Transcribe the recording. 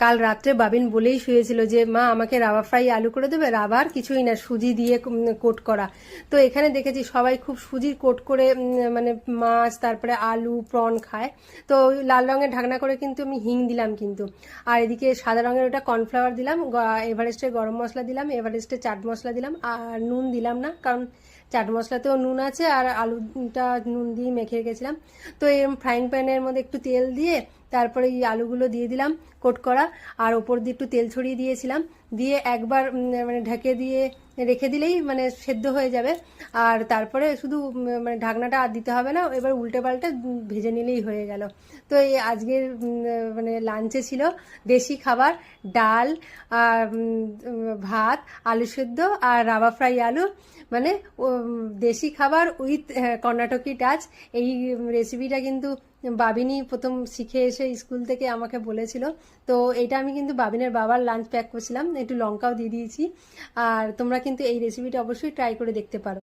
কাল রাত্রে বাবিন বলেই শুয়েছিল যে মা আমাকে রাবা ফ্রাই আলু করে দেবে, রাবা আর কিছুই না, সুজি দিয়ে কোট করা। তো এখানে দেখেছি সবাই খুব সুজির কোট করে মানে মাছ তারপরে আলু প্রন খায়। তো ওই লাল রঙের ঢাকনা করে কিন্তু আমি হিং দিলাম কিন্তু। আর এদিকে সাদা রঙের ওটা কর্নফ্লাওয়ার দিলাম, এভারেস্টের গরম মশলা দিলাম, এভারেস্টের চাট মশলা দিলাম, আর নুন দিলাম না কারণ চাট মশলাতেও নুন আছে আর আলুটা নুন দিয়ে মেখে রেখেছিলাম। তো এরকম ফ্রাইং প্যানের মধ্যে একটু তেল দিয়ে তারপরে এই আলুগুলো দিয়ে দিলাম কোট করা, আর ওপর দিয়ে একটু তেল ছড়িয়ে দিয়েছিলাম, দিয়ে একবার মানে ঢেকে দিয়ে রেখে দিলেই মানে সেদ্ধ হয়ে যাবে। আর তারপরে শুধু মানে ঢাকনাটা আর দিতে হবে না, এবার উল্টে পাল্টে ভেজে নিলেই হয়ে গেল। তো এই আজকের মানে লাঞ্চে ছিল দেশি খাবার, ডাল আর ভাত, আলু সেদ্ধ আর রাবা ফ্রাই আলু, মানে দেশি খাবার উইথ কর্ণাটকি টাচ। এই রেসিপিটা কিন্তু বাবিনী প্রথম শিখে এসে স্কুল থেকে আমাকে বলেছিল। তো এটা আমি কিন্তু বাবিনের বাবার লাঞ্চ প্যাক করছিলাম, একটু লঙ্কাও দিয়ে দিয়েছি। আর তোমরা কিন্তু এই রেসিপিটা অবশ্যই ট্রাই করে দেখতে পারো।